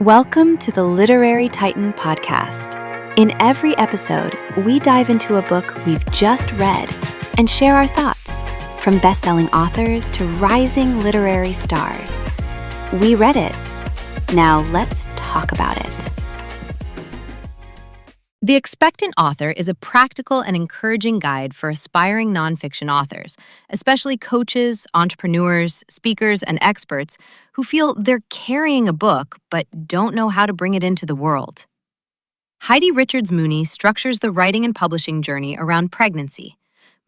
Welcome to the Literary Titan podcast. In every episode, we dive into a book we've just read and share our thoughts, from best-selling authors to rising literary stars. We read it. Now let's talk about it. The Expectant Author is a practical and encouraging guide for aspiring nonfiction authors, especially coaches, entrepreneurs, speakers, and experts who feel they're carrying a book but don't know how to bring it into the world. Heidi Richards-Mooney structures the writing and publishing journey around pregnancy,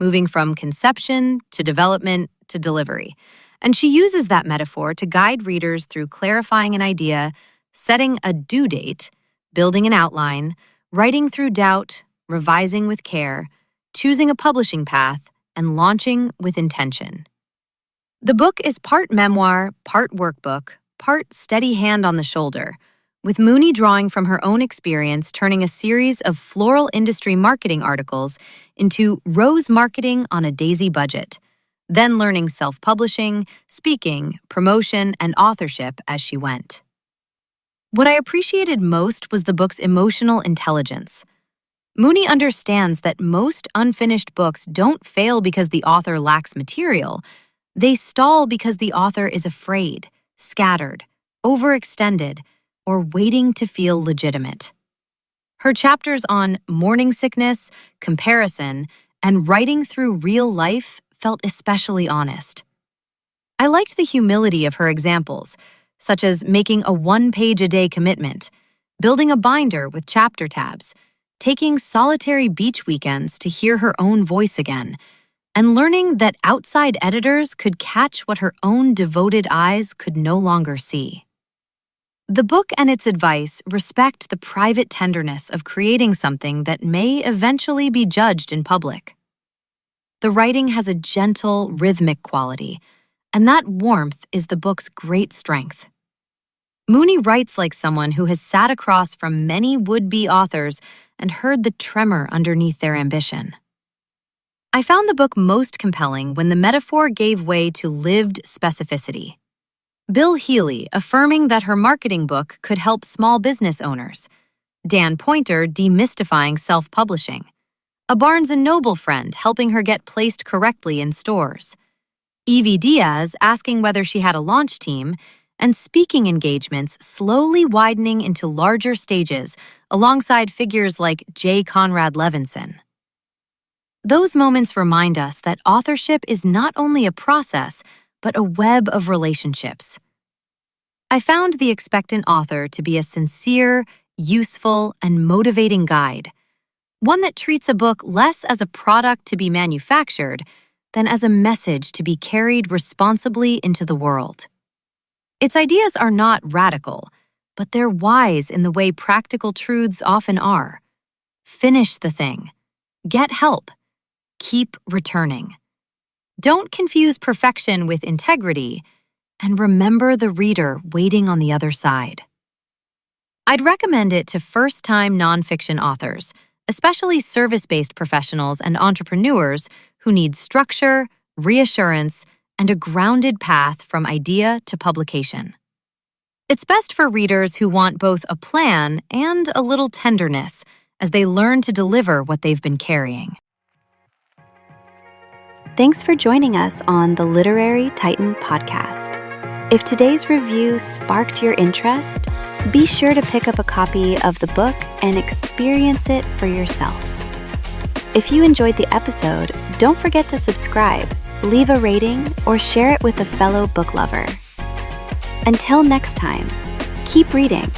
moving from conception to development to delivery. And she uses that metaphor to guide readers through clarifying an idea, setting a due date, building an outline, writing through doubt, revising with care, choosing a publishing path, and launching with intention. The book is part memoir, part workbook, part steady hand on the shoulder, with Mooney drawing from her own experience turning a series of floral industry marketing articles into rose marketing on a daisy budget, then learning self-publishing, speaking, promotion, and authorship as she went. What I appreciated most was the book's emotional intelligence. Mooney understands that most unfinished books don't fail because the author lacks material. They stall because the author is afraid, scattered, overextended, or waiting to feel legitimate. Her chapters on morning sickness, comparison, and writing through real life felt especially honest. I liked the humility of her examples, such as making a one-page-a-day commitment, building a binder with chapter tabs, taking solitary beach weekends to hear her own voice again, and learning that outside editors could catch what her own devoted eyes could no longer see. The book and its advice respect the private tenderness of creating something that may eventually be judged in public. The writing has a gentle, rhythmic quality, and that warmth is the book's great strength. Mooney writes like someone who has sat across from many would-be authors and heard the tremor underneath their ambition. I found the book most compelling when the metaphor gave way to lived specificity. Bill Healy affirming that her marketing book could help small business owners, Dan Pointer demystifying self-publishing, a Barnes & Noble friend helping her get placed correctly in stores, Evie Diaz asking whether she had a launch team, and speaking engagements slowly widening into larger stages alongside figures like J. Conrad Levinson. Those moments remind us that authorship is not only a process, but a web of relationships. I found The Expectant Author to be a sincere, useful, and motivating guide, one that treats a book less as a product to be manufactured than as a message to be carried responsibly into the world. Its ideas are not radical, but they're wise in the way practical truths often are. Finish the thing. Get help. Keep returning. Don't confuse perfection with integrity, and remember the reader waiting on the other side. I'd recommend it to first-time nonfiction authors, especially service-based professionals and entrepreneurs who need structure, reassurance, and a grounded path from idea to publication. It's best for readers who want both a plan and a little tenderness as they learn to deliver what they've been carrying. Thanks for joining us on the Literary Titan podcast. If today's review sparked your interest, be sure to pick up a copy of the book and experience it for yourself. If you enjoyed the episode, don't forget to subscribe, leave a rating, or share it with a fellow book lover. Until next time, keep reading,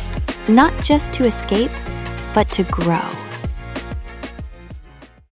not just to escape, but to grow.